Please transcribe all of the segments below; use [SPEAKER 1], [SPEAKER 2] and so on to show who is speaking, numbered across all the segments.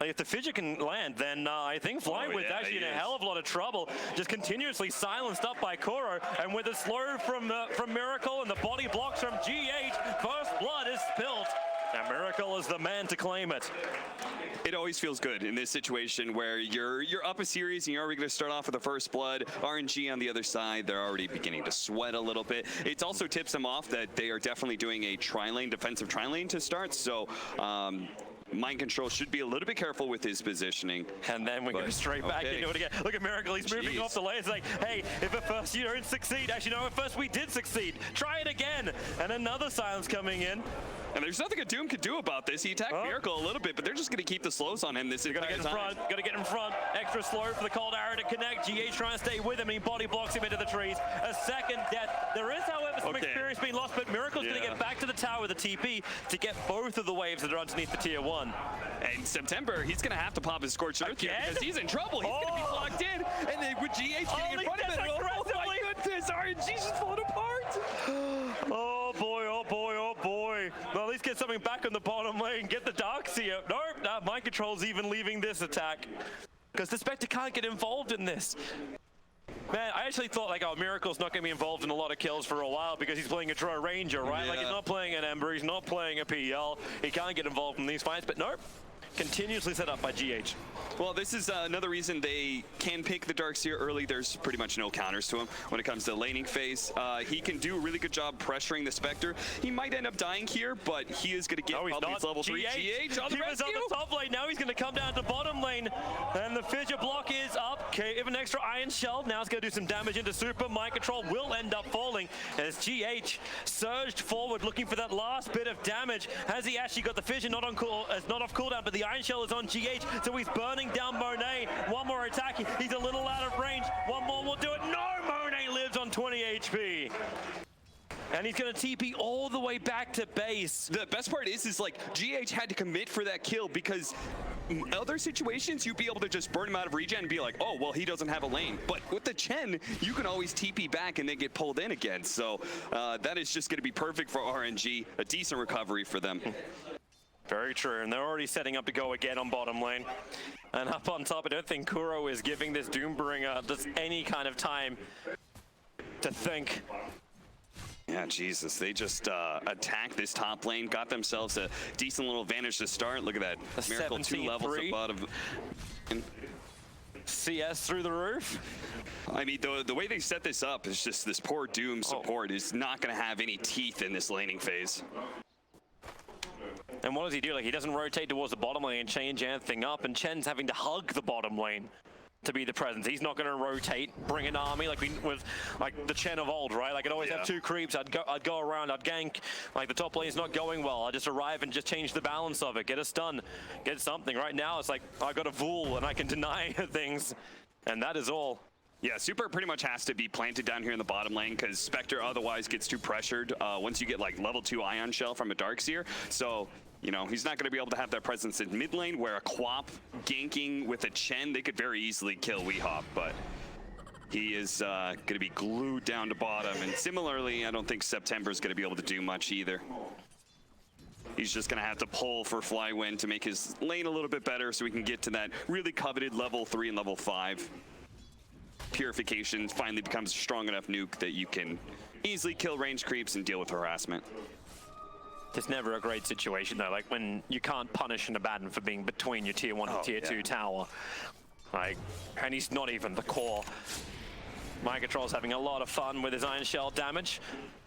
[SPEAKER 1] Like, if the Fidget can land, then I think Flywind's actually in a hell of a lot of trouble. Just continuously silenced up by Kuro, and with the slow from Miracle and the body blocks from GH, first blood is spilt. And Miracle is the man to claim it.
[SPEAKER 2] It always feels good in this situation where you're up a series and you're already going to start off with the first blood. RNG on the other side, they're already beginning to sweat a little bit. It also tips them off that they are definitely doing a tri-lane, defensive tri-lane to start. So Mind Control should be a little bit careful with his positioning.
[SPEAKER 1] And then we go straight back into it again. Look at Miracle, he's moving off the lane. It's like, hey, if at first you don't succeed, actually no, at first we did succeed. Try it again. And another silence coming in.
[SPEAKER 2] And there's nothing a Doom could do about this. He attacked Miracle a little bit, but they're just going to keep the slows on him this entire time.
[SPEAKER 1] Gotta get in front. Extra slow for the cold arrow to connect. GH trying to stay with him, and he body blocks him into the trees. A second death. There is, however, some experience being lost, but Miracle's going to get back to the tower with a TP to get both of the waves that are underneath the tier 1.
[SPEAKER 2] And September, he's going to have to pop his Scorched Earth here because he's in trouble. He's going to be locked in. And then with GH getting in front of it, oh my goodness, RNG's just falling apart.
[SPEAKER 1] Oh boy, oh boy, oh boy. Well, at least get something back on the bottom lane. Get the Darkseer. Nope, Mind Control's even leaving this attack. Because the Spectre can't get involved in this. Man, I actually thought, like, oh, Miracle's not going to be involved in a lot of kills for a while because he's playing a Drow Ranger, right? Like, he's not playing an Ember, he's not playing a PL. He can't get involved in these fights, but nope. Continuously set up by GH.
[SPEAKER 2] Well, this is another reason they can pick the Darkseer early. There's pretty much no counters to him when it comes to the laning phase. He can do a really good job pressuring the Spectre. He might end up dying here, but he is going to get probably his level 3. GH on the rescue.
[SPEAKER 1] He was on the top lane, now he's going to come down to bottom lane. And the Fidget block is up. Okay, even an extra Iron Shell. Now it's going to do some damage into Super. Mind Control will end up falling as GH surged forward looking for that last bit of damage. Has he actually got the Fidget not off cooldown, but the Iron Shell is on GH, so he's burning down Monet. One more attack, he's a little out of range. One more will do it. No, Monet lives on 20 HP. And he's going to TP all the way back to base.
[SPEAKER 2] The best part is like, GH had to commit for that kill because in other situations, you'd be able to just burn him out of regen and be like, oh, well, he doesn't have a lane. But with the Chen, you can always TP back and then get pulled in again. So that is just going to be perfect for RNG. A decent recovery for them.
[SPEAKER 1] Very true, and they're already setting up to go again on bottom lane. And up on top, I don't think Kuro is giving this Doombringer just any kind of time to think.
[SPEAKER 2] Yeah, Jesus, they just attacked this top lane, got themselves a decent little advantage to start. Look at that, Miracle 2 levels above.
[SPEAKER 1] CS through the roof.
[SPEAKER 2] I mean, the way they set this up is just this poor Doom support is not going to have any teeth in this laning phase.
[SPEAKER 1] And what does he do? Like, he doesn't rotate towards the bottom lane and change anything up, and Chen's having to hug the bottom lane to be the presence. He's not going to rotate, bring an army like with like the Chen of old, right? Like, I'd always have 2 creeps. I'd go around, I'd gank. Like, the top lane's not going well. I just arrive and just change the balance of it. Get a stun, get something. Right now, it's like I've got a Vul and I can deny things, and that is all.
[SPEAKER 2] Yeah, Super pretty much has to be planted down here in the bottom lane because Spectre otherwise gets too pressured once you get like level 2 Ion Shell from a Darkseer. So, you know, he's not going to be able to have that presence in mid lane where a Quap ganking with a Chen, they could very easily kill Weehawk, but he is going to be glued down to bottom. And similarly, I don't think September's going to be able to do much either. He's just going to have to pull for Flywind to make his lane a little bit better so we can get to that really coveted level 3 and level 5. Purification finally becomes a strong enough nuke that you can easily kill range creeps and deal with harassment.
[SPEAKER 1] It's never a great situation though, like when you can't punish an Abaddon for being between your tier 1 and tier 2 tower. Like, and he's not even the core. Mind Control's having a lot of fun with his Iron Shell damage.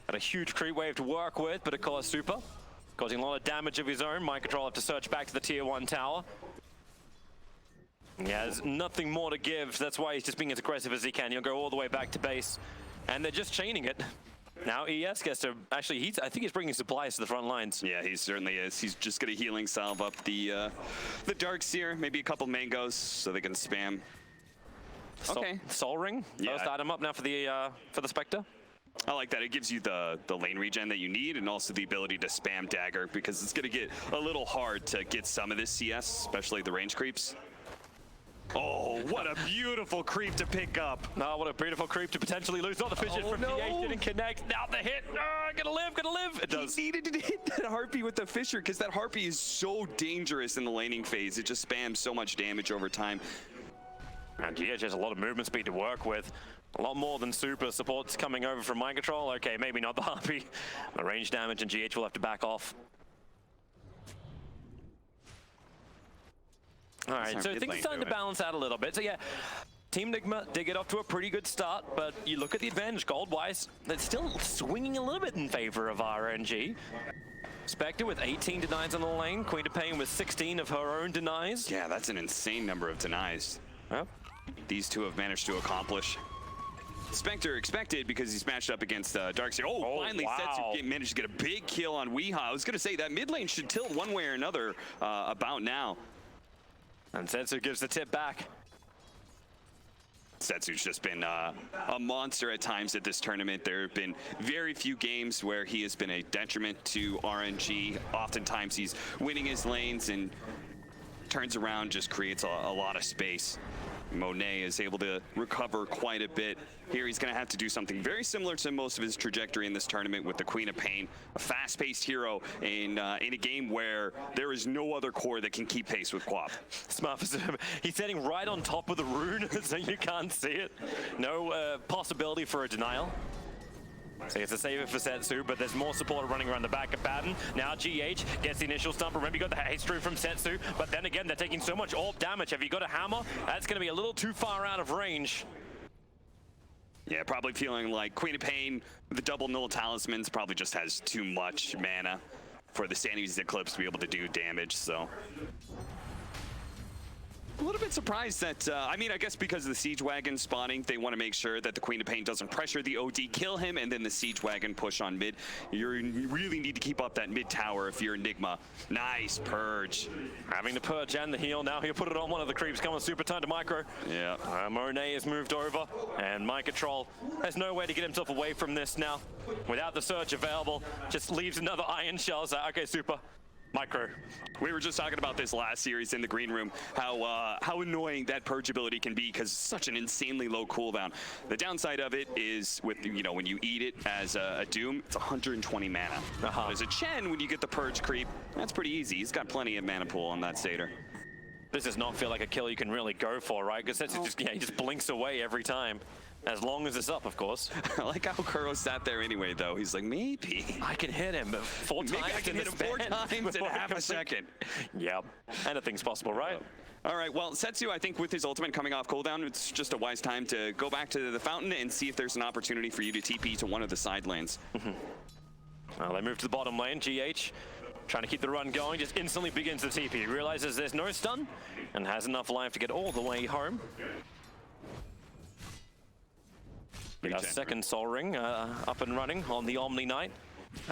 [SPEAKER 1] Got a huge creep wave to work with, but of course Super causing a lot of damage of his own. Mind Control have to search back to the tier 1 tower. Yeah, there's nothing more to give. That's why he's just being as aggressive as he can. He'll go all the way back to base. And they're just chaining it. Now ES gets to, actually, I think he's bringing supplies to the front lines.
[SPEAKER 2] Yeah, he certainly is. He's just going to healing salve up the Darkseer, maybe a couple mangoes so they can spam. Okay.
[SPEAKER 1] Soul Ring, first item up now for the Spectre.
[SPEAKER 2] I like that. It gives you the lane regen that you need and also the ability to spam dagger because it's going to get a little hard to get some of this CS, especially the range creeps. Oh, what a beautiful creep to pick up.
[SPEAKER 1] No, what a beautiful creep to potentially lose. Not the fidget from GH, didn't connect. Now the hit. Gonna live, gonna live. It does.
[SPEAKER 2] He needed to hit that Harpy with the Fisher because that Harpy is so dangerous in the laning phase. It just spams so much damage over time.
[SPEAKER 1] And GH has a lot of movement speed to work with. A lot more than super supports coming over from Mind Control. Okay, maybe not the Harpy. The range damage, and GH will have to back off. All right, so things are starting to balance out a little bit. So yeah, Team Nigma did get off to a pretty good start, but you look at the advantage gold-wise, it's still swinging a little bit in favor of RNG. Spectre with 18 denies on the lane, Queen of Pain with 16 of her own denies.
[SPEAKER 2] Yeah, that's an insane number of denies.
[SPEAKER 1] Yep.
[SPEAKER 2] These two have managed to accomplish. Spectre expected because he's matched up against Darkseer. Oh, finally
[SPEAKER 1] wow.
[SPEAKER 2] Setsu managed to get a big kill on Weeha. I was going to say that mid lane should tilt one way or another about now.
[SPEAKER 1] And Setsu gives the tip back.
[SPEAKER 2] Setsu's just been a monster at times at this tournament. There have been very few games where he has been a detriment to RNG. Oftentimes he's winning his lanes and turns around, just creates a lot of space. Monet is able to recover quite a bit. Here he's going to have to do something very similar to most of his trajectory in this tournament with the Queen of Pain, a fast-paced hero in a game where there is no other core that can keep pace with Quap.
[SPEAKER 1] Smart for him. He's sitting right on top of the rune, so you can't see it. No possibility for a denial. So he has to save it for Setsu, but there's more support running around the back of Baden. Now GH gets the initial stump. Remember, you got the haste rune from Setsu, but then again, they're taking so much AWP damage. Have you got a hammer? That's going to be a little too far out of range.
[SPEAKER 2] Yeah, probably feeling like Queen of Pain with the double null talismans probably just has too much mana for the Sanity's Eclipse to be able to do damage, so. A little bit surprised that, I mean, I guess because of the Siege Wagon spawning, they want to make sure that the Queen of Pain doesn't pressure the OD, kill him, and then the Siege Wagon push on mid. You really need to keep up that mid tower if you're Nigma. Nice purge.
[SPEAKER 1] Having the purge and the heal, now he'll put it on one of the creeps, coming super time to micro.
[SPEAKER 2] Yeah.
[SPEAKER 1] Monet has moved over, and Mind Control has no way to get himself away from this now. Without the surge available, just leaves another Iron Shell. So, okay, super. Micro.
[SPEAKER 2] We were just talking about this last series in the green room, how annoying that purge ability can be because it's such an insanely low cooldown. The downside of it is with, you know, when you eat it as a Doom, it's 120 mana. As a Chen, when you get the purge creep, that's pretty easy. He's got plenty of mana pool on that Satyr.
[SPEAKER 1] This does not feel like a kill you can really go for, right? Because that's just, he just blinks away every time. As long as it's up, of course.
[SPEAKER 2] I like how Kuro sat there anyway, though. He's like, maybe
[SPEAKER 1] I can hit him 4 times.
[SPEAKER 2] Maybe I can hit him 4 times in half a second.
[SPEAKER 1] Yep. Anything's possible, right?
[SPEAKER 2] All right, well, Setsu, I think with his ultimate coming off cooldown, it's just a wise time to go back to the fountain and see if there's an opportunity for you to TP to one of the side lanes.
[SPEAKER 1] Well, they move to the bottom lane. GH trying to keep the run going, just instantly begins the TP. Realizes there's no stun and has enough life to get all the way home. Our second Soul Ring up and running on the Omni Knight.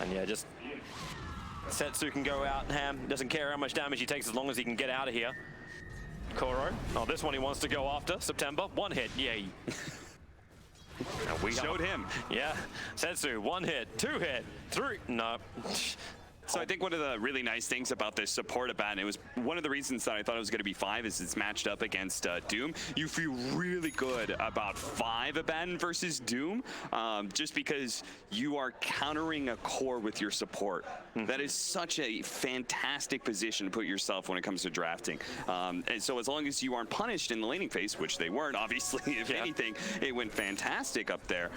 [SPEAKER 1] And yeah, just Setsu can go out ham. Doesn't care how much damage he takes as long as he can get out of here. Kuro. Oh, this one he wants to go after. September. 1 hit. Yay.
[SPEAKER 2] We showed him.
[SPEAKER 1] Yeah. Setsu. 1 hit. 2 hit. 3. No.
[SPEAKER 2] So I think one of the really nice things about this support Abaddon, it was one of the reasons that I thought it was going to be 5 is it's matched up against Doom. You feel really good about 5 Abaddon versus Doom, just because you are countering a core with your support. That is such a fantastic position to put yourself when it comes to drafting. And so as long as you aren't punished in the laning phase, which they weren't, obviously, if anything, it went fantastic up there,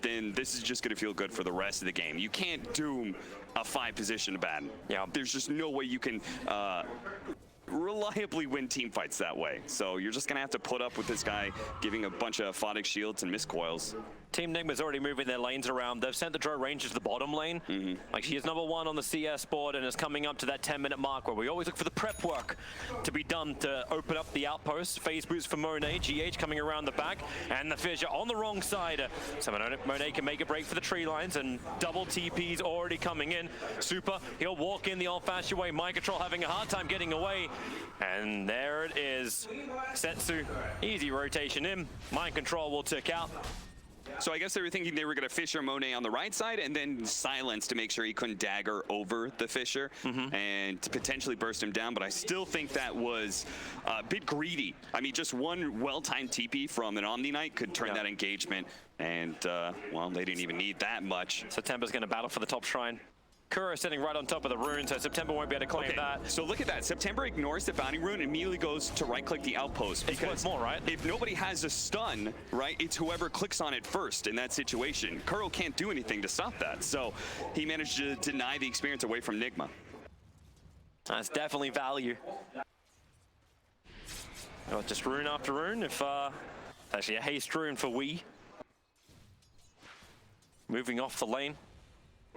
[SPEAKER 2] then this is just going to feel good for the rest of the game. You can't Doom a 5 position Abaddon. Yeah, there's just no way you can reliably win team fights that way. So you're just gonna have to put up with this guy giving a bunch of photic shields and miscoils.
[SPEAKER 1] Team Nigma's already moving their lanes around. They've sent the Drow Ranger to the bottom lane. Like, he is #1 on the CS board and is coming up to that 10-minute mark where we always look for the prep work to be done to open up the outpost. Phase boost for Monet. GH coming around the back, and the Fissure on the wrong side. So Monet can make a break for the tree lines, and double TP's already coming in. Super, he'll walk in the old-fashioned way. Mind Control having a hard time getting away. And there it is. Setsu, easy rotation in. Mind Control will tick out.
[SPEAKER 2] So I guess they were thinking they were going to Fisher Monet on the right side and then silence to make sure he couldn't dagger over the Fisher and to potentially burst him down. But I still think that was a bit greedy. I mean, just one well-timed TP from an Omni Knight could turn that engagement. And, well, they didn't even need that much.
[SPEAKER 1] September's going to battle for the top shrine. Kuro sitting right on top of the rune, so September won't be able to claim that.
[SPEAKER 2] So look at that. September ignores the bounty rune and immediately goes to right-click the outpost.
[SPEAKER 1] Because more, right?
[SPEAKER 2] If nobody has a stun, right, it's whoever clicks on it first in that situation. Kuro can't do anything to stop that. So he managed to deny the experience away from Nigma.
[SPEAKER 1] That's definitely value. Oh, just rune after rune. If actually a haste rune for Wii. Moving off the lane.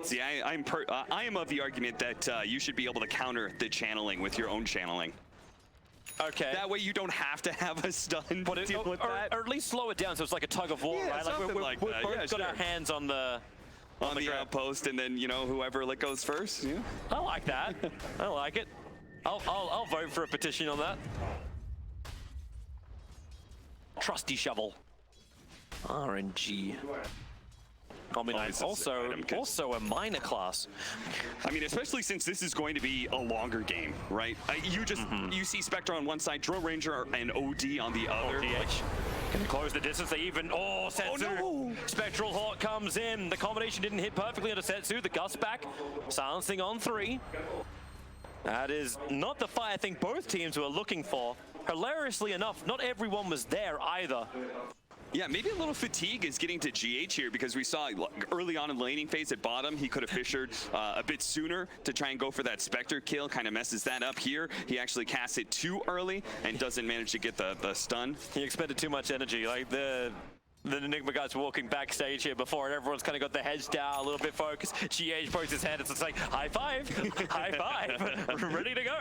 [SPEAKER 2] See, I am of the argument that you should be able to counter the channeling with your own channeling.
[SPEAKER 1] Okay.
[SPEAKER 2] That way you don't have to have a stun to deal with that.
[SPEAKER 1] Or at least slow it down so it's like a tug of war, right? Like we've both got our hands on the
[SPEAKER 2] outpost, and then, you know, whoever goes first. Yeah.
[SPEAKER 1] I like that. I like it. I'll vote for a petition on that. Trusty shovel. RNG. Also a minor class.
[SPEAKER 2] I mean, especially since this is going to be a longer game, right? You see Spectre on one side, Drill Ranger and OD on the other.
[SPEAKER 1] Can close the distance. They even Setsu.
[SPEAKER 2] Oh, no.
[SPEAKER 1] Spectral Hawk comes in. The combination didn't hit perfectly onto Setsu. The gust back, silencing on 3. That is not the fight I think both teams were looking for. Hilariously enough, not everyone was there either.
[SPEAKER 2] Yeah, maybe a little fatigue is getting to GH here because we saw early on in the laning phase at bottom, he could have fissured a bit sooner to try and go for that Spectre kill, kind of messes that up here. He actually casts it too early and doesn't manage to get the stun.
[SPEAKER 1] He expended too much energy. Like the Nigma guys walking backstage here before, and everyone's kind of got their heads down, a little bit focused. GH pokes his head, it's like, high five, high five, ready to go.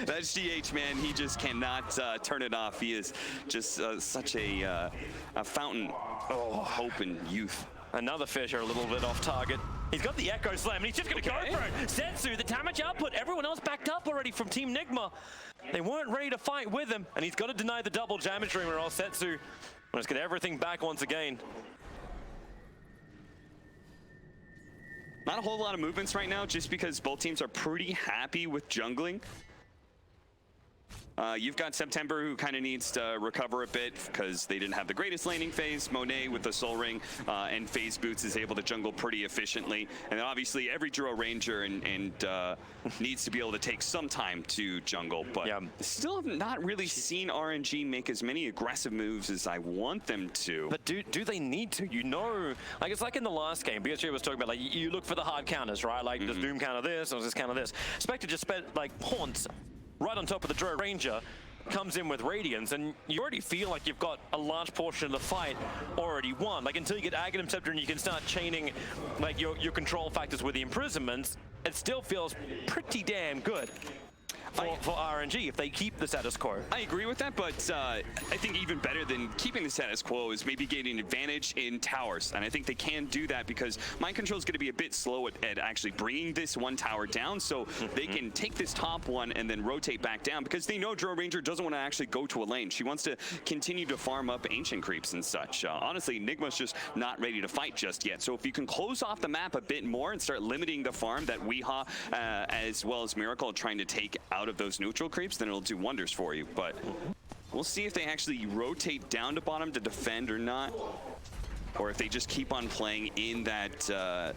[SPEAKER 2] That's GH, man. He just cannot turn it off. He is just such a fountain of hope and youth.
[SPEAKER 1] Another Fisher a little bit off target. He's got the Echo Slam, and he's just going to go for it. Setsu, the damage output, everyone else backed up already from Team Nigma. They weren't ready to fight with him, and he's got to deny the double damage ring, or else Setsu let's get everything back once again.
[SPEAKER 2] Not a whole lot of movements right now, just because both teams are pretty happy with jungling. You've got September, who kind of needs to recover a bit because they didn't have the greatest laning phase. Monet with the Soul Ring and Phase Boots is able to jungle pretty efficiently. And then obviously every Duro Ranger and needs to be able to take some time to jungle. But still have not really seen RNG make as many aggressive moves as I want them to.
[SPEAKER 1] But do they need to? You know, like it's like in the last game, BSG was talking about, like, you look for the hard counters, right? Like, does Doom counter this, or does this counter this? Spectre just spent, like, haunts right on top of the Dro Ranger, comes in with Radiance, and you already feel like you've got a large portion of the fight already won. Like, until you get Aghanim Scepter and you can start chaining, like, your control factors with the imprisonments, it still feels pretty damn good for RNG if they keep the status quo.
[SPEAKER 2] I agree with that, but I think even better than keeping the status quo is maybe getting an advantage in towers. And I think they can do that because Mind Control is going to be a bit slow at actually bringing this one tower down, so they can take this top one and then rotate back down because they know Dro Ranger doesn't want to actually go to a lane. She wants to continue to farm up ancient creeps and such. Honestly, Nigma's just not ready to fight just yet. So if you can close off the map a bit more and start limiting the farm that Weehaw as well as Miracle are trying to take out of those neutral creeps, then it'll do wonders for you. But we'll see if they actually rotate down to bottom to defend or not, or if they just keep on playing in that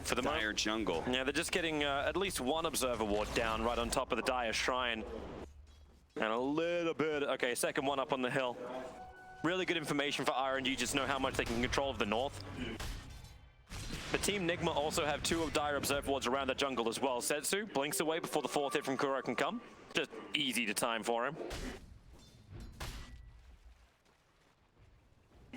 [SPEAKER 2] for the Dire jungle.
[SPEAKER 1] Yeah, they're just getting at least one Observer Ward down right on top of the Dire Shrine. And a little bit, okay, second one up on the hill. Really good information for RNG, just know how much they can control of the north. The Team Nigma also have 2 of Dire Observer Wards around the jungle as well. Setsu blinks away before the 4th hit from Kuro can come. Just easy to time for him.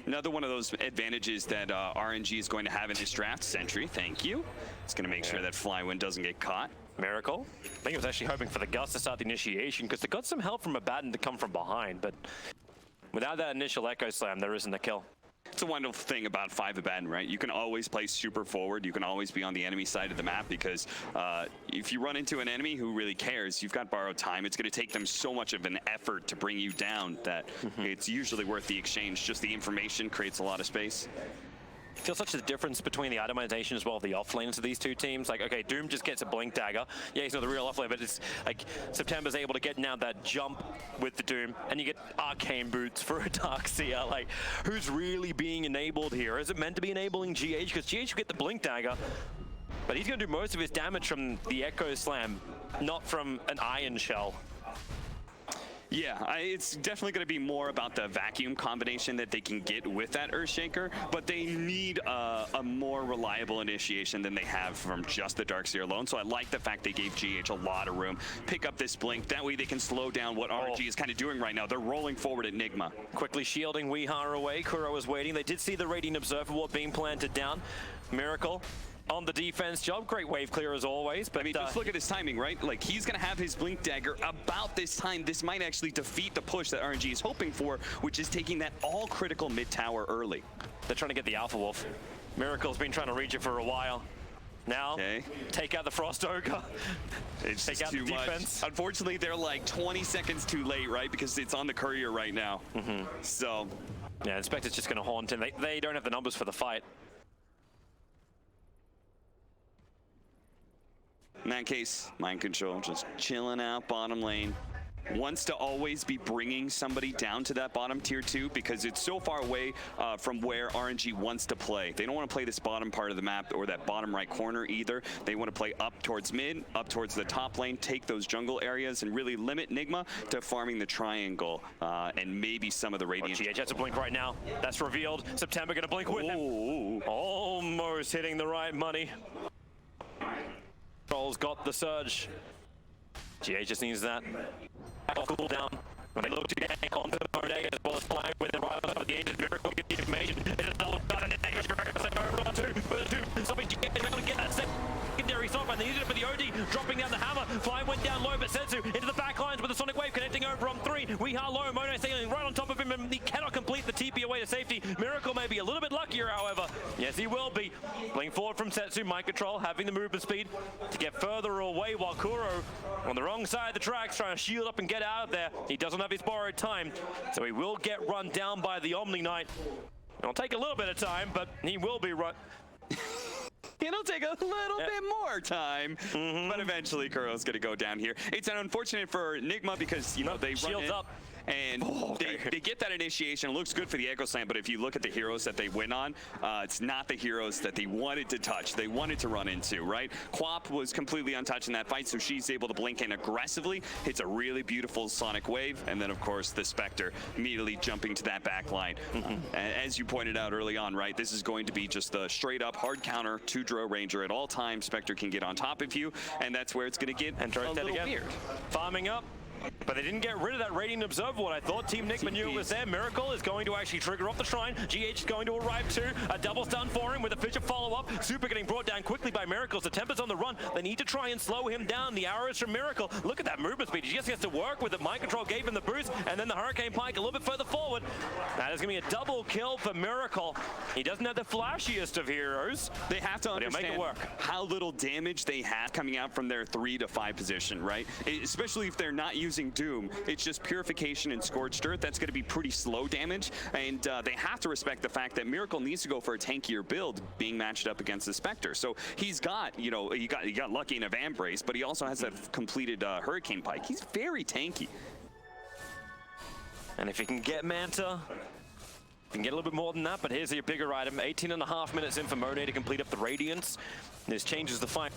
[SPEAKER 2] Another one of those advantages that RNG is going to have in this draft, Sentry, thank you. It's going to make sure that Flywind doesn't get caught.
[SPEAKER 1] Miracle. I think he was actually hoping for the Gust to start the initiation because they got some help from Abaddon to come from behind, but without that initial Echo Slam, there isn't a kill.
[SPEAKER 2] It's a wonderful thing about 5 Abaddon, right? You can always play super forward. You can always be on the enemy side of the map because if you run into an enemy who really cares, you've got borrowed time. It's going to take them so much of an effort to bring you down that it's usually worth the exchange. Just the information creates a lot of space.
[SPEAKER 1] Feels such a difference between the itemization as well of the off lanes of these two teams. Like, okay, Doom just gets a blink dagger. Yeah, he's not the real off lane, but it's like September's able to get now that jump with the Doom, and you get arcane boots for a Darkseer. Like, who's really being enabled here? Is it meant to be enabling GH? Because GH will get the blink dagger, but he's going to do most of his damage from the Echo Slam, not from an Iron Shell.
[SPEAKER 2] Yeah, it's definitely going to be more about the vacuum combination that they can get with that Earthshaker, but they need a more reliable initiation than they have from just the Darkseer alone. So I like the fact they gave GH a lot of room. Pick up this blink. That way they can slow down what RNG is kind of doing right now. They're rolling forward at Nigma.
[SPEAKER 1] Quickly shielding Weehar away. Kuro is waiting. They did see the Radiant Observer Ward being planted down. Miracle on the defense job. Great wave clear as always. But
[SPEAKER 2] I mean, just look at his timing, right? Like, he's going to have his blink dagger about this time. This might actually defeat the push that RNG is hoping for, which is taking that all critical mid tower early.
[SPEAKER 1] They're trying to get the Alpha Wolf. Miracle's been trying to reach it for a while. Now, take out the Frost Ogre.
[SPEAKER 2] It's
[SPEAKER 1] take out
[SPEAKER 2] too
[SPEAKER 1] the
[SPEAKER 2] much.
[SPEAKER 1] defense.
[SPEAKER 2] Unfortunately, they're like 20 seconds too late, right? Because it's on the courier right now. So,
[SPEAKER 1] yeah, the Spectator's just going to haunt him. They don't have the numbers for the fight.
[SPEAKER 2] in that case, mind control, just chilling out bottom lane. Wants to always be bringing somebody down to that bottom tier 2 because it's so far away from where RNG wants to play. They don't want to play this bottom part of the map or that bottom right corner either. They want to play up towards mid, up towards the top lane, take those jungle areas and really limit Nigma to farming the triangle and maybe some of the Radiant.
[SPEAKER 1] GH has a blink right now. That's revealed. September going to blink with him. Almost hitting the right money. Troll's got the surge. GH just needs that. Cool down. When they look to gank onto Monet as well as flying with it right on top of the Aegis Miracle, get the information. It is double gun and Aegis Miracle over on two. Stopping GH, able to get that secondary stop, and they needed it for the OD, dropping down the hammer. Flying went down low, but Sensu into the back lines with the Sonic Wave connecting over on 3. Weehar low, Monet sailing right on top of him, and he cannot complete the TP away to safety. Miracle may be a little bit luckier, however. Yes, he will be. Playing forward from Setsu, Mind Control, having the movement speed to get further away, while Kuro on the wrong side of the tracks trying to shield up and get out of there. He doesn't have his borrowed time, so he will get run down by the Omni Knight. It'll take a little bit of time, but he will be run.
[SPEAKER 2] It'll take a little bit more time, but eventually Kuro's going to go down here. It's unfortunate for Nigma because, you know, they
[SPEAKER 1] shields
[SPEAKER 2] run
[SPEAKER 1] up.
[SPEAKER 2] And they get that initiation. It looks good for the Echo Slam, but if you look at the heroes that they win on, it's not the heroes that they wanted to touch. They wanted to run into, right? Quap was completely untouched in that fight, so she's able to blink in aggressively, hits a really beautiful Sonic Wave, and then, of course, the Spectre immediately jumping to that back line. As you pointed out early on, right, this is going to be just the straight-up hard counter to Drow Ranger at all times. Spectre can get on top of you, and that's where it's going to get a little weird.
[SPEAKER 1] Farming up. But they didn't get rid of that Radiant Observer Ward. I thought Team Nigma knew it was there. Miracle is going to actually trigger off the Shrine. GH is going to arrive too. A double stun for him with a Fissure follow-up. Super getting brought down quickly by Miracle. The Tempest on the run. They need to try and slow him down. The arrows from Miracle. Look at that movement speed. He just gets to work with it. Mind Control gave him the boost. And then the Hurricane Pike a little bit further forward. That is going to be a double kill for Miracle. He doesn't have the flashiest of heroes.
[SPEAKER 2] They have to understand
[SPEAKER 1] make it work.
[SPEAKER 2] How little damage they have coming out from their 3 to 5 position, right? Especially if they're not using Doom. It's just Purification and Scorched Earth. That's going to be pretty slow damage, and they have to respect the fact that Miracle needs to go for a tankier build being matched up against the Spectre. So he's got, you know, he got lucky in a Vambrace, but he also has that completed Hurricane Pike. He's very tanky.
[SPEAKER 1] And if he can get Manta, you can get a little bit more than that, but here's your bigger item. 18.5 minutes in for Monet to complete up the Radiance. This changes the fight.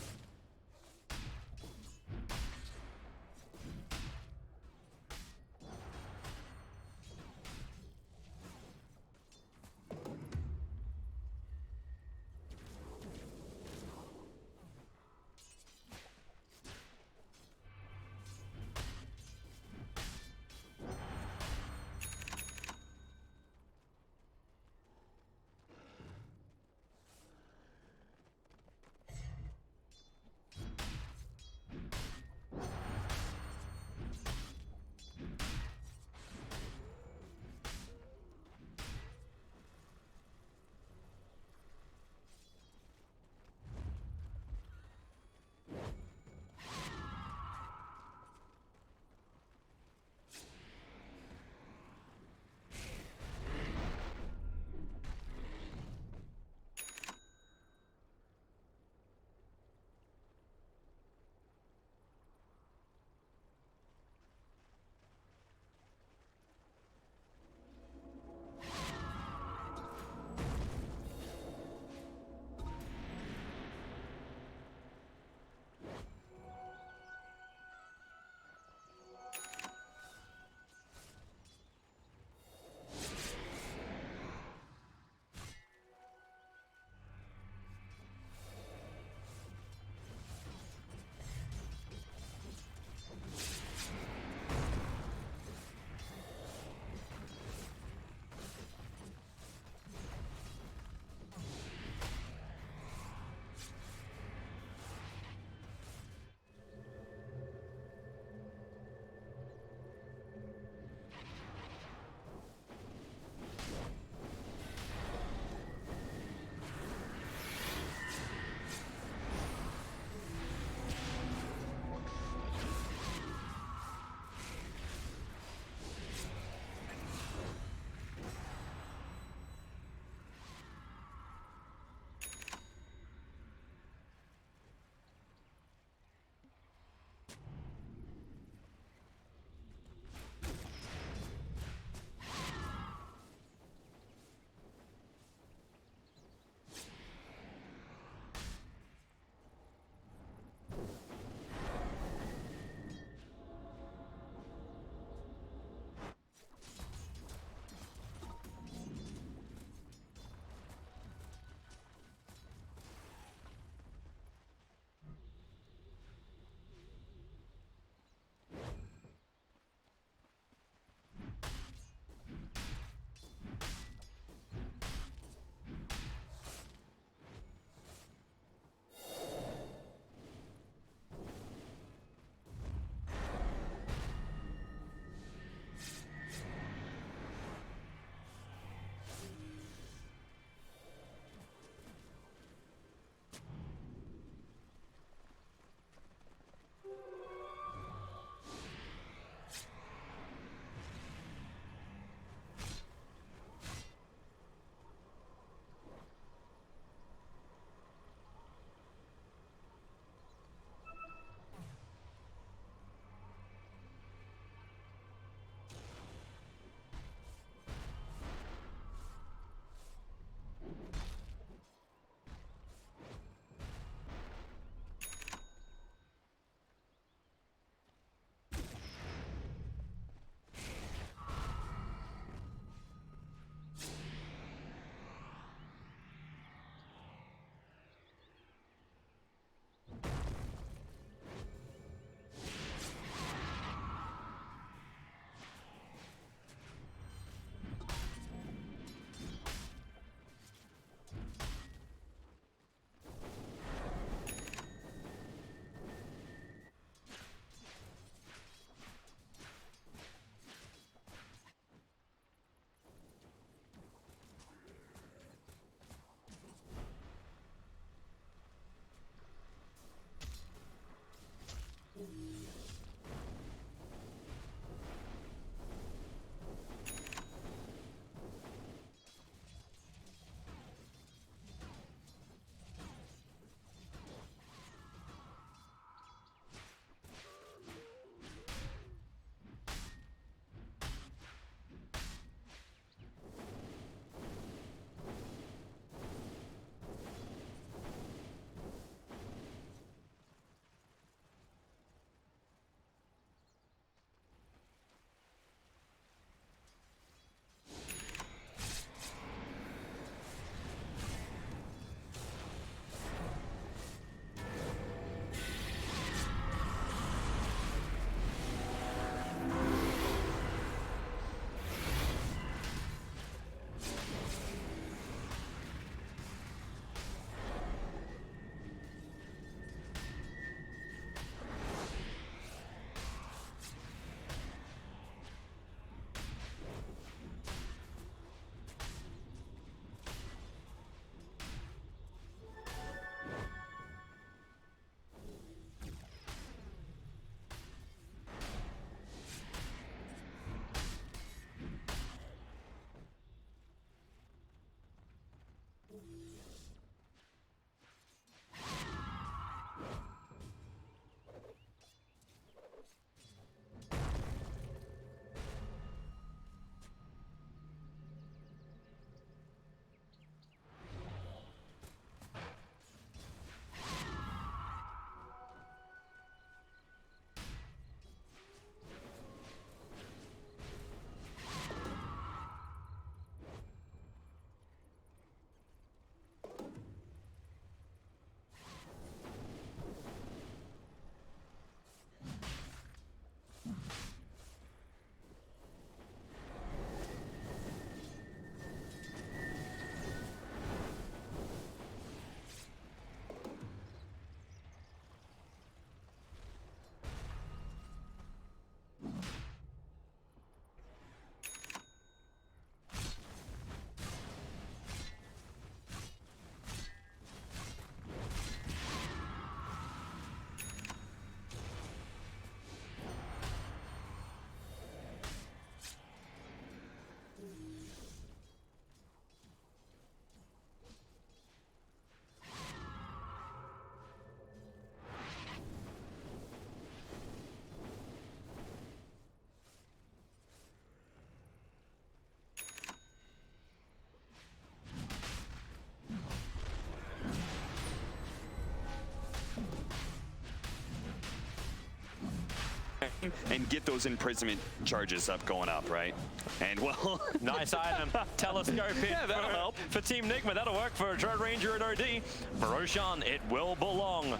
[SPEAKER 2] and get those imprisonment charges going up, right? And well,
[SPEAKER 1] nice item. Telescope hit
[SPEAKER 2] that'll help.
[SPEAKER 1] for Team Nigma. That'll work for Dread Ranger and OD. For Roshan, it will belong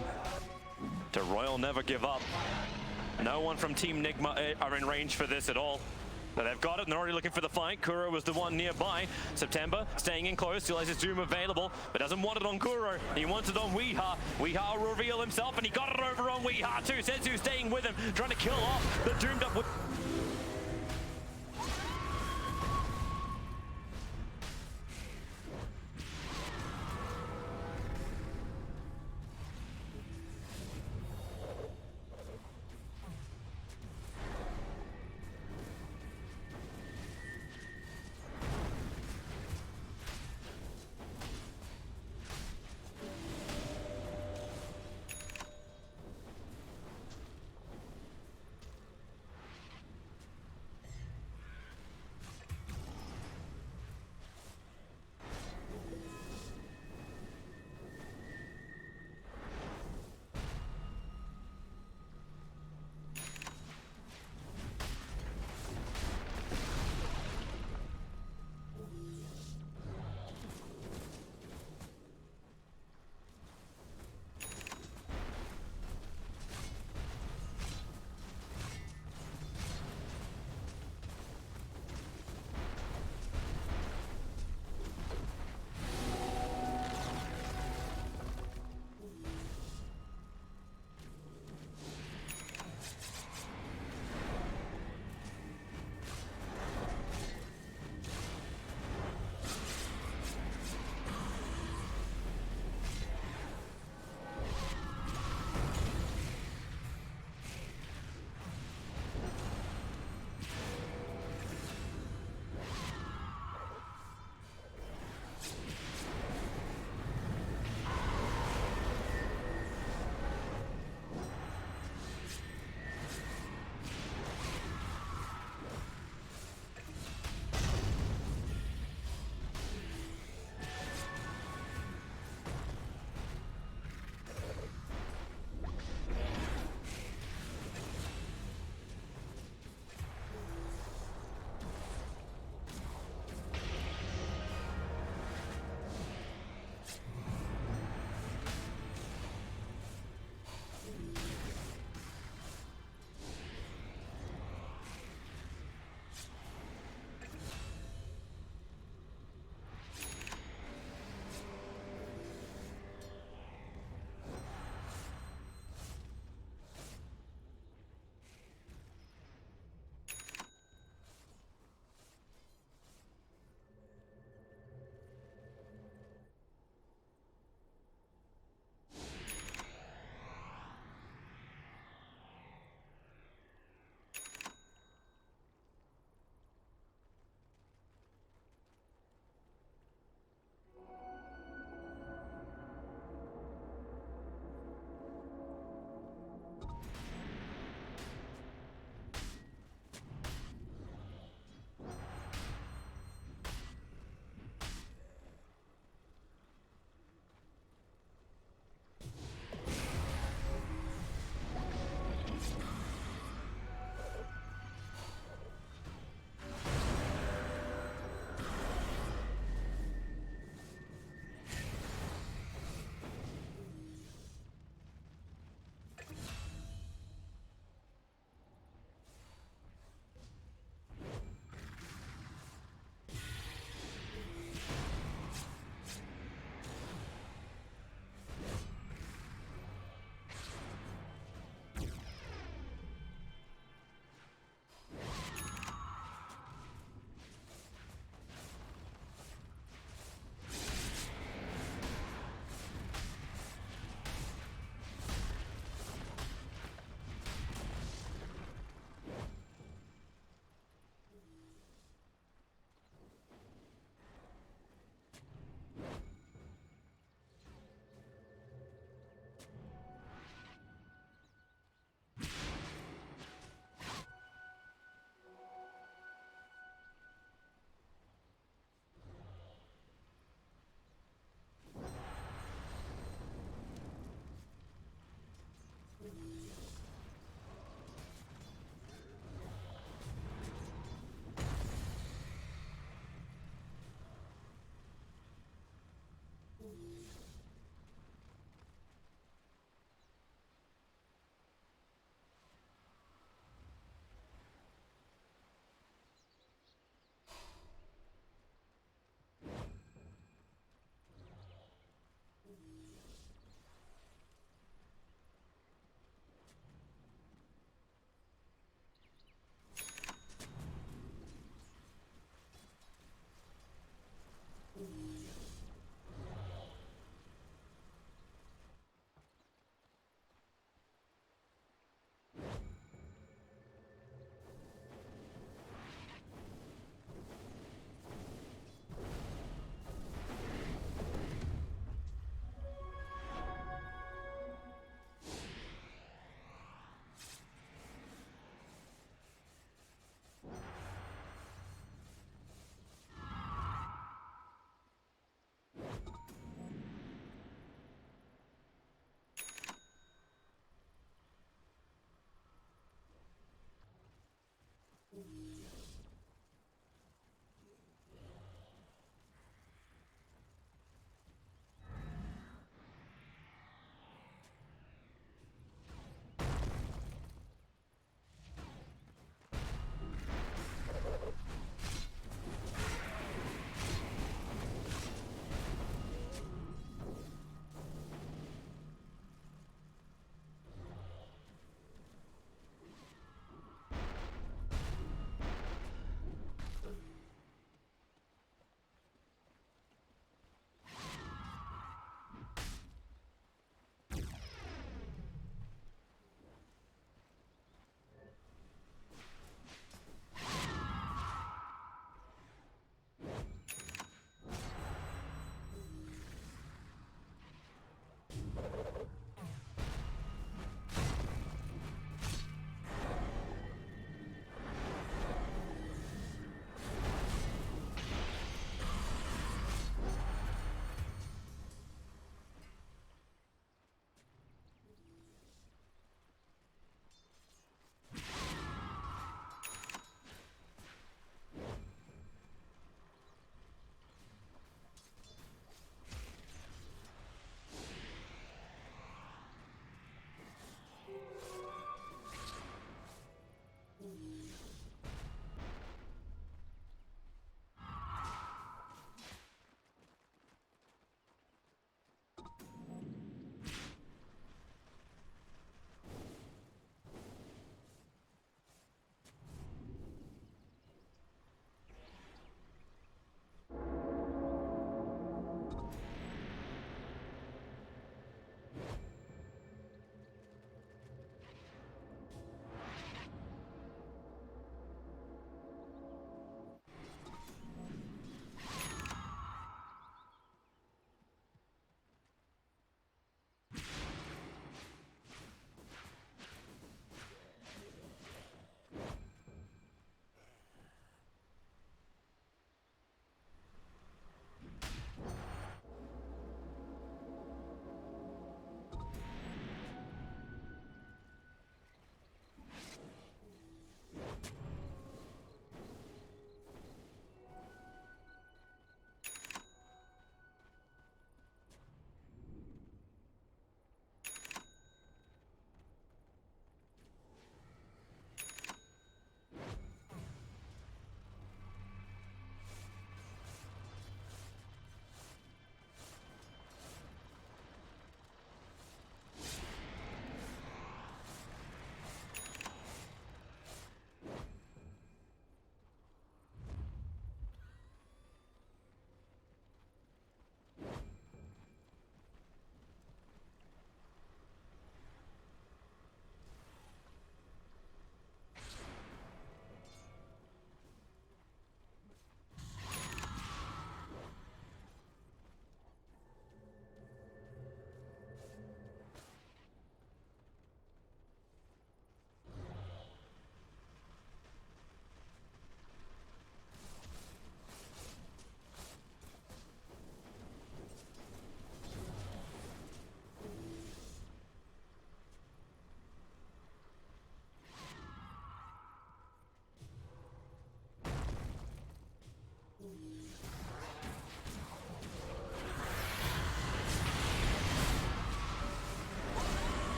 [SPEAKER 1] to Royal Never Give Up. No one from Team Nigma are in range for this at all. But they've got it, and they're already looking for the fight. Kuro was the one nearby. September staying in close, still has his Doom available, but doesn't want it on Kuro. He wants it on Weeha. Weeha will reveal himself, and he got it over on Weeha too. Senzu staying with him, trying to kill off the Doomed Up.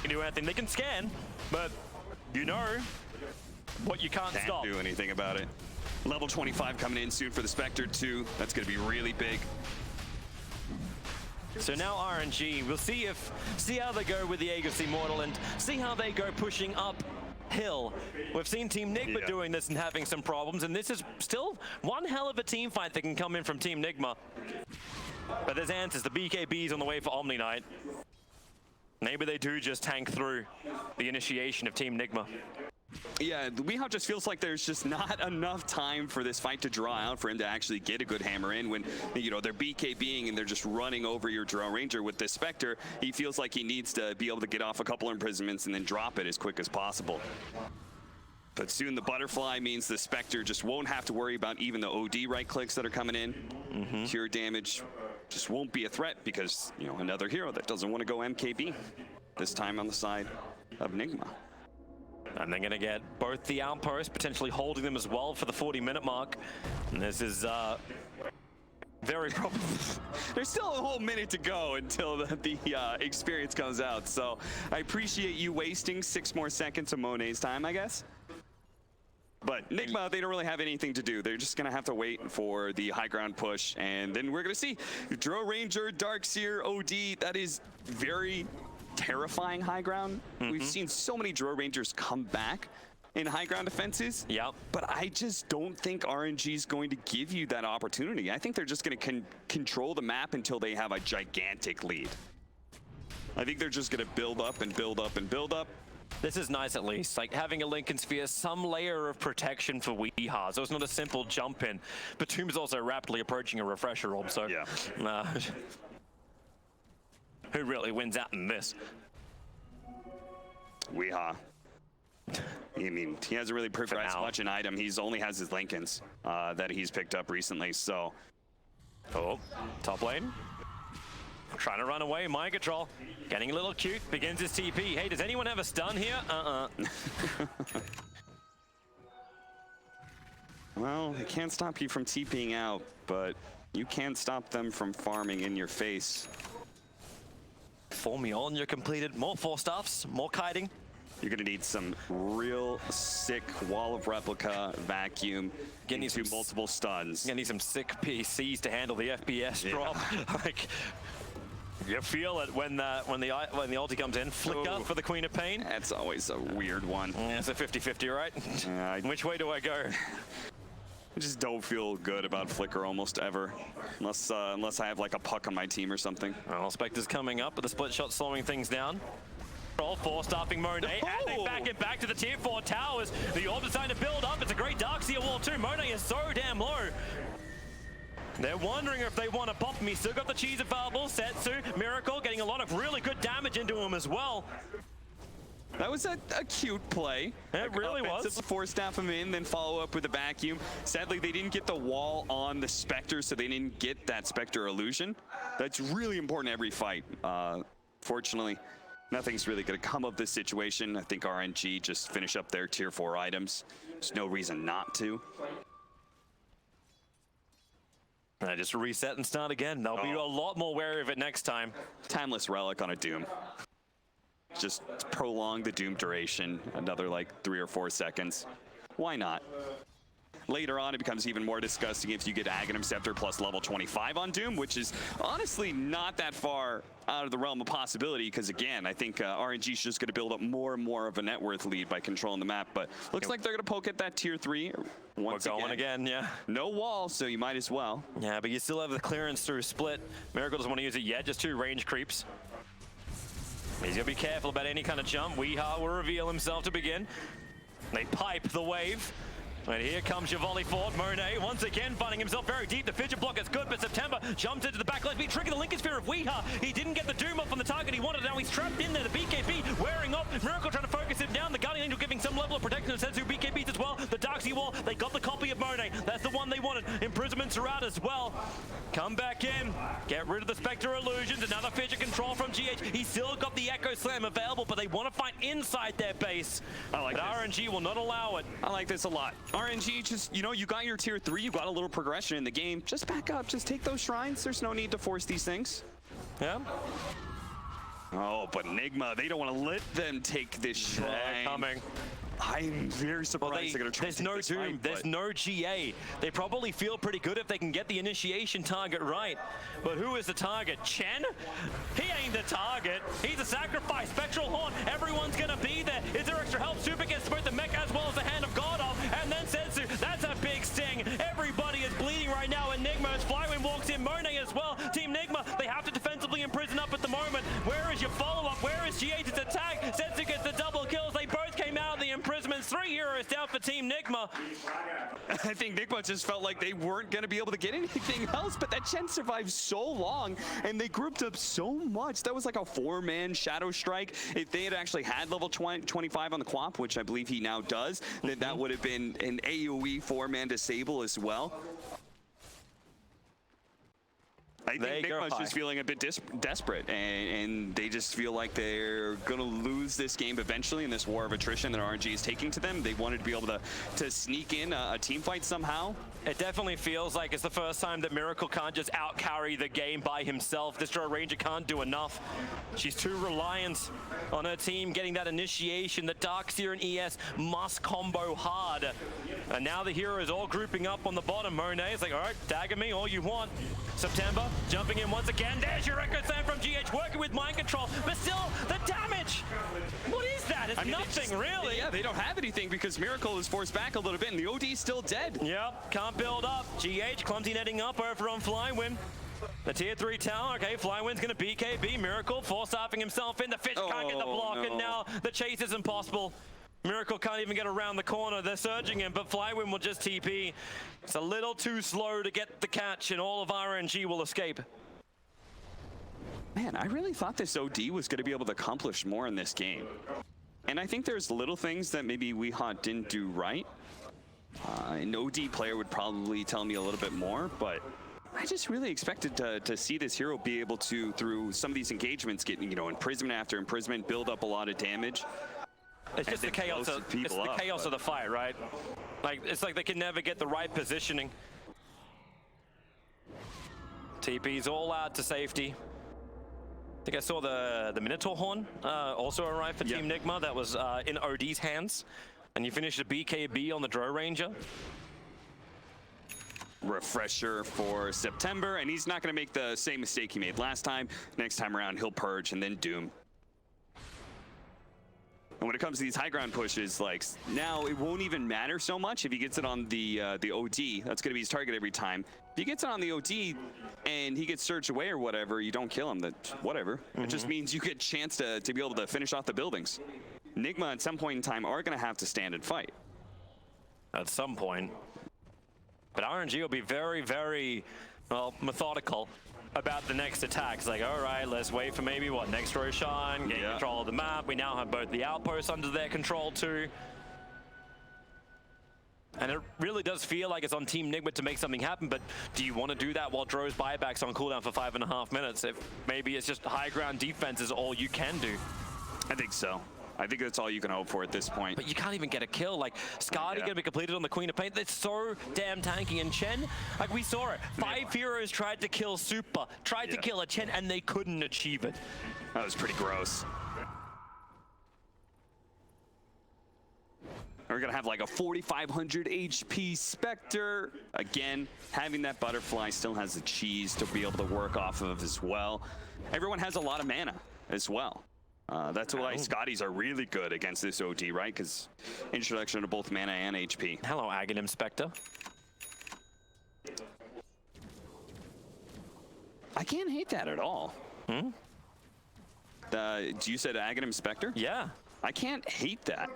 [SPEAKER 1] Can do anything. They can scan, but you know what you can't stop.
[SPEAKER 2] Do anything about it. Level 25 coming in soon for the Spectre too. That's going to be really big.
[SPEAKER 1] So now RNG, we'll see how they go with the Aegis Immortal and see how they go pushing uphill. We've seen Team Nigma doing this and having some problems, and this is still one hell of a team fight that can come in from Team Nigma. But there's answers. The BKB's on the way for Omni Knight. Maybe they do just tank through the initiation of Team Nigma.
[SPEAKER 2] Yeah, Weehaw just feels like there's just not enough time for this fight to draw out for him to actually get a good hammer in when, you know, they're BKBing and they're just running over your Drone Ranger. With this Spectre, he feels like he needs to be able to get off a couple imprisonments and then drop it as quick as possible. But soon the Butterfly means the Spectre just won't have to worry about even the OD right clicks that are coming in. Cure damage just won't be a threat because, you know, another hero that doesn't want to go MKB, this time on the side of Nigma.
[SPEAKER 1] And they're going to get both the outposts, potentially holding them as well for the 40-minute mark. And this is very probable.
[SPEAKER 2] There's still a whole minute to go until the experience comes out. So I appreciate you wasting 6 more seconds of Monet's time, I guess. But Nigma, they don't really have anything to do. They're just going to have to wait for the high ground push. And then we're going to see Drone Ranger, Darkseer, OD. That is very terrifying high ground. We've seen so many Drone Rangers come back in high ground defenses. But I just don't think RNG is going to give you that opportunity. I think they're just going to control the map until they have a gigantic lead. I think they're just going to build up and build up and build up.
[SPEAKER 1] This is nice at least, like having a Lincoln Sphere, some layer of protection for Weehaw. So it's not a simple jump in. But Tomb's also rapidly approaching a refresher orb, so who really wins out in this?
[SPEAKER 2] Weehaw. I mean, he hasn't really progressed much in item. He's only has his Lincolns that he's picked up recently, so.
[SPEAKER 1] Oh, top lane. Trying to run away, mind control. Getting a little cute, begins his TP. Hey, does anyone have a stun here?
[SPEAKER 2] Well, they can't stop you from TPing out, but you can stop them from farming in your face.
[SPEAKER 1] Form me on, you're completed. More 4-staffs, more kiting.
[SPEAKER 2] You're gonna need some real sick wall of replica vacuum into multiple stuns.
[SPEAKER 1] You're gonna need some sick PCs to handle the FPS drop. Like, you feel it when the ulti comes in. Flicker for the Queen of Pain.
[SPEAKER 2] That's always a weird one.
[SPEAKER 1] Yeah, it's a 50-50, right? Which way do I go?
[SPEAKER 2] I just don't feel good about Flicker almost ever, unless I have like a puck on my team or something.
[SPEAKER 1] Well, Spectre's coming up, but the split shot slowing things down. All 4-staffing Monet, and they back it back to the tier 4 towers. The orb is starting to build up. It's a great Darkseer wall too. Monet is so damn low. They're wondering if they want to pop him. He's still got the cheese available. Setsu, Miracle, getting a lot of really good damage into him as well.
[SPEAKER 2] That was a cute play.
[SPEAKER 1] It really was.
[SPEAKER 2] 4-staff him in, then follow up with a vacuum. Sadly, they didn't get the wall on the Spectre, so they didn't get that Spectre illusion. That's really important every fight. Fortunately, nothing's really going to come of this situation. I think RNG just finish up their tier 4 items. There's no reason not to.
[SPEAKER 1] Just reset and start again. They'll be a lot more wary of it next time.
[SPEAKER 2] Timeless Relic on a Doom. Just prolong the Doom duration another like 3 or 4 seconds. Why not? Later on, it becomes even more disgusting if you get Aghanim Scepter plus level 25 on Doom, which is honestly not that far out of the realm of possibility, because again, I think RNG is just going to build up more and more of a net worth lead by controlling the map, but looks like they're going to poke at that tier 3 once
[SPEAKER 1] We're going again, yeah.
[SPEAKER 2] No wall, so you might as well.
[SPEAKER 1] Yeah, but you still have the clearance through split. Miracle doesn't want to use it yet, just 2 range creeps. He's going to be careful about any kind of jump. Weeha will reveal himself to begin. They pipe the wave. And here comes your volley forward. Monet once again finding himself very deep. The fidget block is good, but September jumps into the back left. Be tricking the Lincoln Sphere of Weeha. He didn't get the Doom up on the target he wanted. Now he's trapped in there. The BKB wearing off. Miracle trying to focus him down. The Guardian Angel giving some level of protection to Senzu BKBs as well. The Dark Sea Wall, they got the copy of Monet. That's the one they wanted. Imprisonments are out as well. Come back in. Get rid of the Spectre illusions. Another fidget control from GH. He's still got the Echo Slam available, but they want to fight inside their base.
[SPEAKER 2] I like
[SPEAKER 1] but
[SPEAKER 2] this.
[SPEAKER 1] RNG will not allow it.
[SPEAKER 2] I like this a lot. RNG just, you know, you got your tier 3, you got a little progression in the game. Just back up, just take those shrines. There's no need to force these things.
[SPEAKER 1] Yeah.
[SPEAKER 2] Oh, but Nigma, they don't want to let them take this shrine.
[SPEAKER 1] They're coming.
[SPEAKER 2] I'm very surprised they're going to try
[SPEAKER 1] there's
[SPEAKER 2] to take
[SPEAKER 1] no
[SPEAKER 2] this
[SPEAKER 1] Doom,
[SPEAKER 2] fight,
[SPEAKER 1] there's no GA. They probably feel pretty good if they can get the initiation target right. But who is the target? Chen? He ain't the target. He's a sacrifice. Spectral Horn, everyone's going to be there. Is there extra help? Super gets both the mech as well as the Hand of God off. And then Senzu, that's a big sting. Everybody is bleeding right now. And Nigma, as Flywind walks in, Monet as well. Team Nigma, they have to defensively imprison up at the moment. Where is your follow-up? Where is GA's attack? Senzu gets the double kills. They both came out of the imprisonments. 3 heroes down for Team Nigma.
[SPEAKER 2] I think Nigma just felt like they weren't going to be able to get anything else, but that Chen survived so long, and they grouped up so much. That was like a 4-man Shadow Strike. If they had actually had level 25 on the Quap, which I believe he now does, then that would have been an AoE 4-man disable as well. I think Nigma's just feeling a bit desperate, and they just feel like they're going to lose this game eventually in this war of attrition that RNG is taking to them. They wanted to be able to sneak in a team fight somehow.
[SPEAKER 1] It definitely feels like it's the first time that Miracle can't just out-carry the game by himself. This Draw Ranger can't do enough. She's too reliant on her team getting that initiation. The Darkseer and ES must combo hard. And now the heroes all grouping up on the bottom. Monet's like, all right, dagger me all you want. September jumping in once again. There's your Echo Slam from GH, working with mind control, but still the damage. What is that? It's nothing really.
[SPEAKER 2] Yeah, they don't have anything because Miracle is forced back a little bit, and the OD is still dead.
[SPEAKER 1] Yep, can't build up. GH clumsy netting up over on Flywind. The tier 3 tower, okay, Flywind's gonna BKB. Miracle force-staffing himself in. The fish can't get the block, and now the chase is impossible. Miracle can't even get around the corner. They're surging him, but Flywind will just TP. It's a little too slow to get the catch, and all of RNG will escape.
[SPEAKER 2] Man, I really thought this OD was going to be able to accomplish more in this game. And I think there's little things that maybe Weeha didn't do right. An OD player would probably tell me a little bit more, but I just really expected to see this hero be able to, through some of these engagements, get, you know, imprisonment after imprisonment, build up a lot of damage.
[SPEAKER 1] It's just the chaos of the fight, right? Like, it's like they can never get the right positioning. TP's all out to safety. I think I saw the Minotaur Horn also arrive for Team Nigma. That was in OD's hands. And you finished a BKB on the Draw Ranger.
[SPEAKER 2] Refresher for September, and he's not going to make the same mistake he made last time. Next time around, he'll Purge and then Doom. And when it comes to these high ground pushes, like, now it won't even matter so much if he gets it on the OD. That's going to be his target every time. If he gets it on the OD and he gets surged away or whatever, you don't kill him, whatever. It just means you get a chance to be able to finish off the buildings. Nigma at some point in time are going to have to stand and fight.
[SPEAKER 1] At some point. But RNG will be very, very, well, methodical about the next attack. It's like, all right, let's wait for maybe, what, next Roshan, getting control of the map. We now have both the outposts under their control too. And it really does feel like it's on Team Nigma to make something happen, but do you want to do that while Dro's buyback's on cooldown for 5.5 minutes? If maybe it's just high ground defense is all you can do.
[SPEAKER 2] I think so. I think that's all you can hope for at this point.
[SPEAKER 1] But you can't even get a kill. Like, Skadi gonna be completed on the Queen of Pain. That's so damn tanky. And Chen, like we saw it, 5 heroes tried to kill Super, tried to kill a Chen, and they couldn't achieve it.
[SPEAKER 2] That was pretty gross. We're gonna have like a 4,500 HP Spectre. Again, having that butterfly still has the cheese to be able to work off of as well. Everyone has a lot of mana as well. That's why Scotties are really good against this OD, right? Because introduction to both mana and HP.
[SPEAKER 1] Hello, Aghanim Spectre.
[SPEAKER 2] I can't hate that at all. You said Aghanim Spectre?
[SPEAKER 1] Yeah.
[SPEAKER 2] I can't hate that.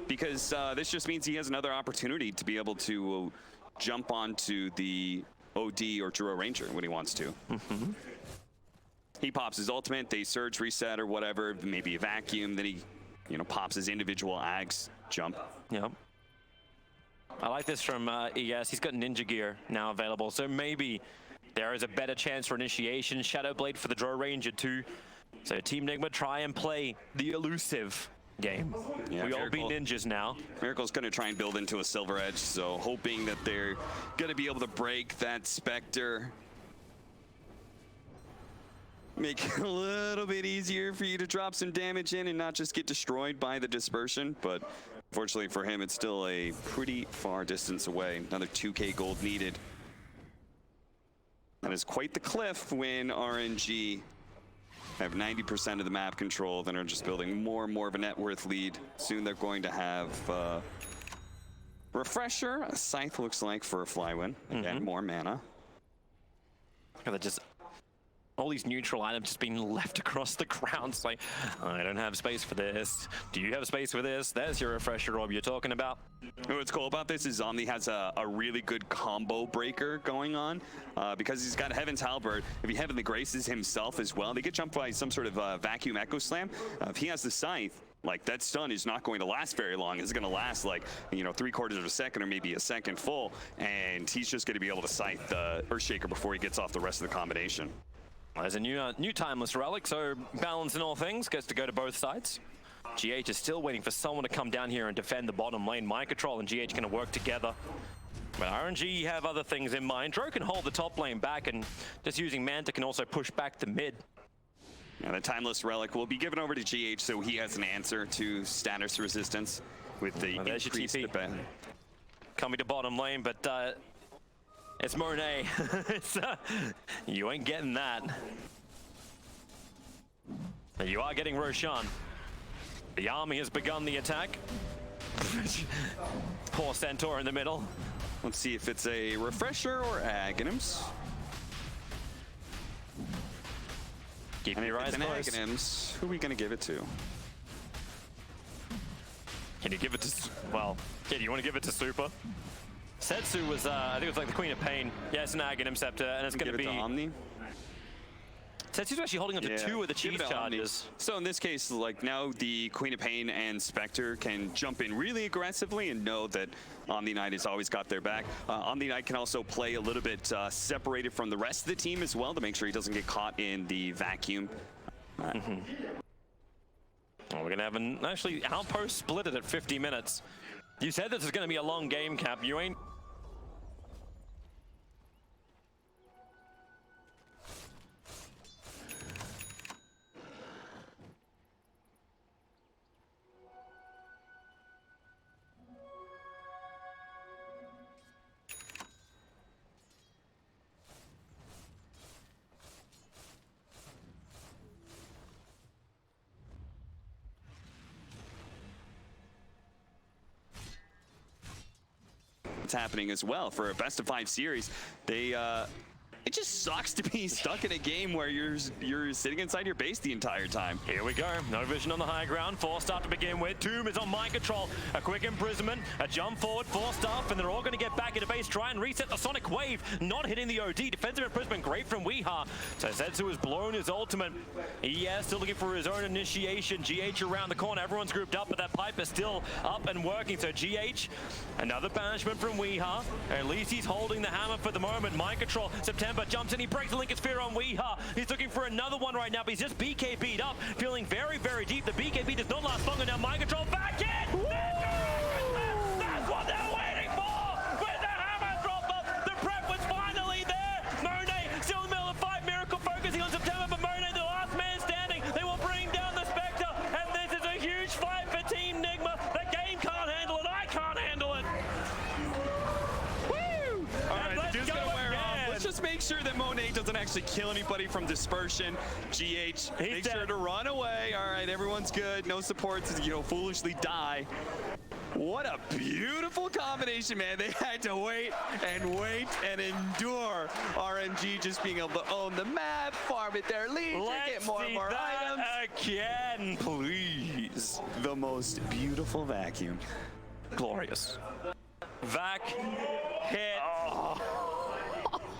[SPEAKER 2] Because this just means he has another opportunity to be able to jump onto the OD or Druid Ranger when he wants to. He pops his ultimate, they surge, reset, or whatever, maybe a vacuum, then he, pops his individual Ags jump.
[SPEAKER 1] Yep. I like this from ES. He's got Ninja Gear now available, so maybe there is a better chance for initiation. Shadow Blade for the Druid Ranger too. So Team Nigma try and play the elusive game. Yeah, we all be ninjas now.
[SPEAKER 2] Miracle's going to try and build into a Silver Edge, so hoping that they're going to be able to break that Spectre. Make it a little bit easier for you to drop some damage in and not just get destroyed by the dispersion, but unfortunately for him, it's still a pretty far distance away. Another 2k gold needed. That is quite the cliff when RNG have 90% of the map control, then are just building more and more of a net worth lead. Soon they're going to have Refresher, a Scythe looks like for a Flywin. Again, more mana.
[SPEAKER 1] And they're just all these neutral items just being left across the ground. It's like, I don't have space for this. Do you have space for this? There's your Refresher orb you're talking about.
[SPEAKER 2] What's cool about this is Omni has a really good combo breaker going on because he's got Heaven's Halberd. If he Heavenly Graces himself as well, they get jumped by some sort of vacuum Echo Slam. If he has the Scythe, like that stun is not going to last very long. It's going to last like, 3/4 of a second or maybe a second full. And he's just going to be able to Scythe the Earthshaker before he gets off the rest of the combination.
[SPEAKER 1] There's a new Timeless Relic, so balance in all things, gets to go to both sides. GH is still waiting for someone to come down here and defend the bottom lane. Mind Control and GH going to work together. But RNG have other things in mind. Dro can hold the top lane back, and just using Manta can also push back the mid.
[SPEAKER 2] And the Timeless Relic will be given over to GH, so he has an answer to status resistance with the increased TP.
[SPEAKER 1] Coming to bottom lane, but it's Monet. You ain't getting that. You are getting Roshan. The army has begun the attack. Poor Centaur in the middle.
[SPEAKER 2] Let's see if it's a Refresher or Aghanims.
[SPEAKER 1] Keep your eyes closed.
[SPEAKER 2] Aghanims, who are we going to give it to?
[SPEAKER 1] Can you give it to... Well, do you want to give it to Super? Setsu was, I think it was like the Queen of Pain. Yeah, it's an Aghanim Scepter, and it's going to be...
[SPEAKER 2] Give it to Omni?
[SPEAKER 1] Setsu's actually holding up to 2 of the cheese charges.
[SPEAKER 2] So in this case, like now the Queen of Pain and Spectre can jump in really aggressively and know that Omni Knight has always got their back. Omni Knight can also play a little bit separated from the rest of the team as well to make sure he doesn't get caught in the vacuum.
[SPEAKER 1] Well, we're going to have an actually Outpost split it at 50 minutes. You said this is going to be a long game, Cap. You ain't...
[SPEAKER 2] It's happening as well for a best of 5 series. It just sucks to be stuck in a game where you're sitting inside your base the entire time.
[SPEAKER 1] Here we go. No vision on the high ground. Forced up to begin with. Tomb is on mind control. A quick imprisonment. A jump forward. Forced up. And they're all going to get back into base. Try and reset the Sonic Wave. Not hitting the OD. Defensive imprisonment. Great from Weeha. So Setsu has blown his ultimate. Yeah, still looking for his own initiation. GH around the corner. Everyone's grouped up, but that pipe is still up and working. So GH, another banishment from Weeha. At least he's holding the hammer for the moment. Mind control. September but jumps in, he breaks the Lincoln Sphere on Weeha. He's looking for another one right now, but he's just BKB'd up, feeling very, very deep. The BKB does not last long, and now Mind Control back in! That's what they're waiting for! With the hammer drop up, the prep was finally there! Monet still in the middle of the fight, Miracle focusing on September, but Monet, the last man standing, they will bring down the Spectre, and this is a huge fight for Team Nigma. The game can't handle it, I can't handle it! Woo!
[SPEAKER 2] All right, the dude's gonna wear off. Let's just make sure that Monet doesn't actually kill anybody from dispersion. GH, make sure to run away. All right, everyone's good. No supports, foolishly die. What a beautiful combination, man. They had to wait and endure. RNG just being able to own the map, farm at their lead, get more and more items.
[SPEAKER 1] Again, please.
[SPEAKER 2] The most beautiful vacuum.
[SPEAKER 1] Glorious. Vac hit.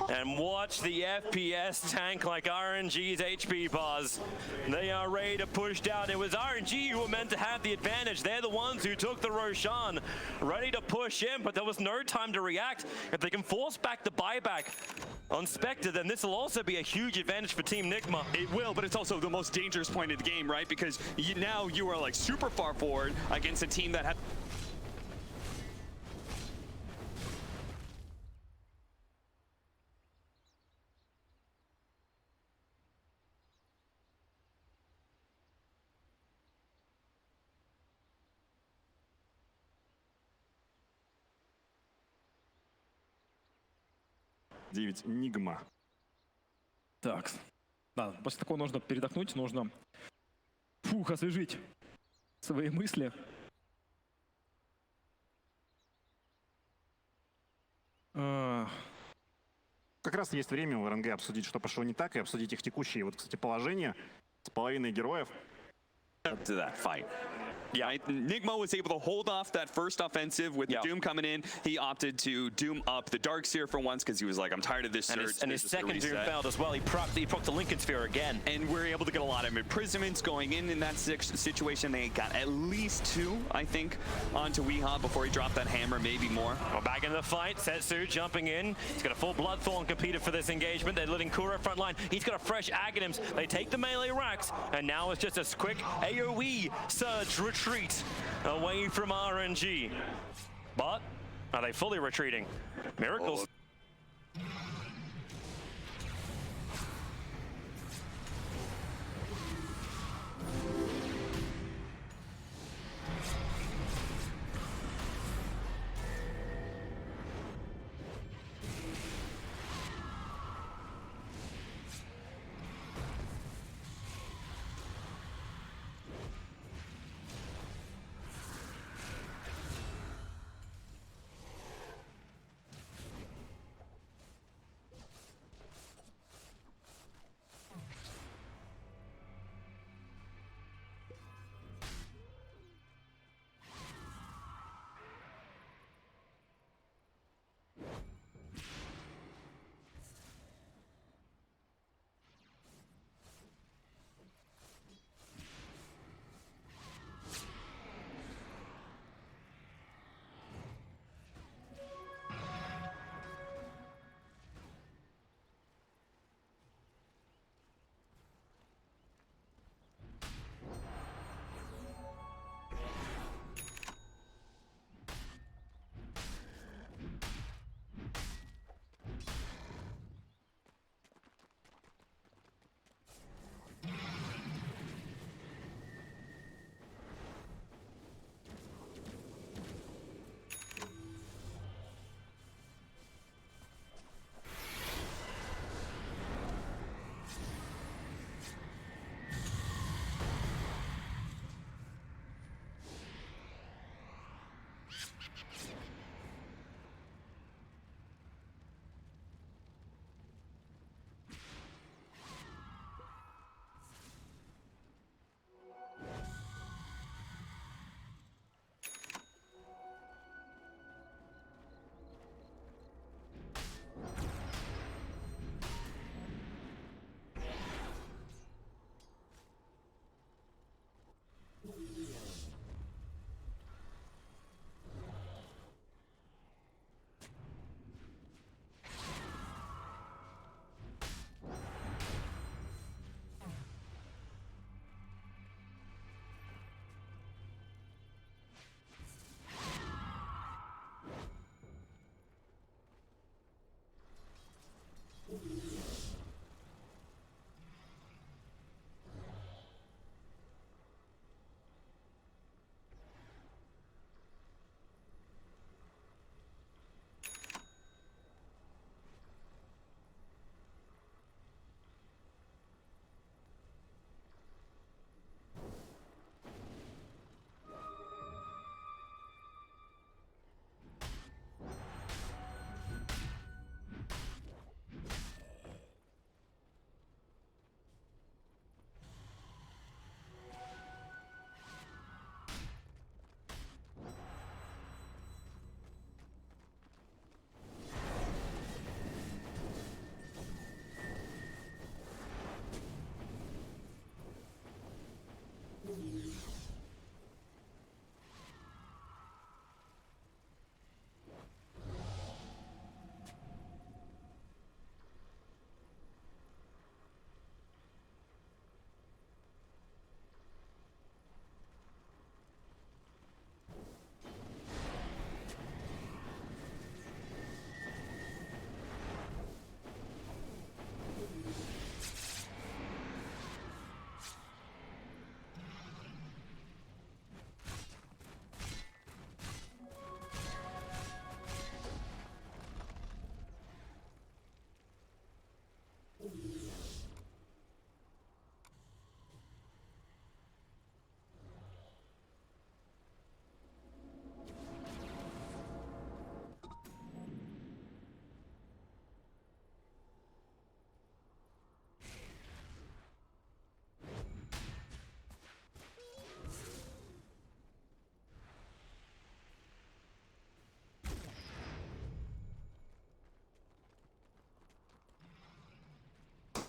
[SPEAKER 1] And watch the FPS tank like RNG's HP bars. They are ready to push down. It was RNG who were meant to have the advantage. They're the ones who took the Roshan, ready to push in, but there was no time to react. If they can force back the buyback on Spectre, then this will also be a huge advantage for Team Nigma.
[SPEAKER 2] It will, but it's also the most dangerous point of the game, right? Because now you are like super far forward against a team that had...
[SPEAKER 3] Nigma. Так, да, после такого нужно передохнуть, нужно освежить свои мысли. Как раз есть время в РНГ обсудить, что пошло не так, и обсудить их текущие, вот, кстати, положения с половиной героев.
[SPEAKER 2] Up to that fight. Yeah, Nigma was able to hold off that first offensive with the Doom coming in. He opted to Doom up the Dark Seer for once because he was like, I'm tired of this surge.
[SPEAKER 1] And his second Doom failed as well. He procced the Lincoln Sphere again.
[SPEAKER 2] And we're able to get a lot of imprisonments going in that situation. They got at least 2, I think, onto Weeha before he dropped that hammer, maybe more.
[SPEAKER 1] Well, back in the fight, Setsu jumping in. He's got a full Bloodthorn competed for this engagement. They're letting Kura front line. He's got a fresh Aghanims. They take the melee racks, and now it's just a quick AoE surge retreat away from RNG. But are they fully retreating? Miracles.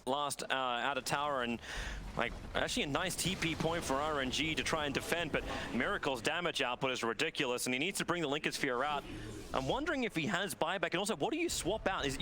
[SPEAKER 1] last outer tower, and like actually a nice TP point for RNG to try and defend, but Miracle's damage output is ridiculous, and he needs to bring the Linker Sphere out. I'm wondering if he has buyback, and also what do you swap out? Is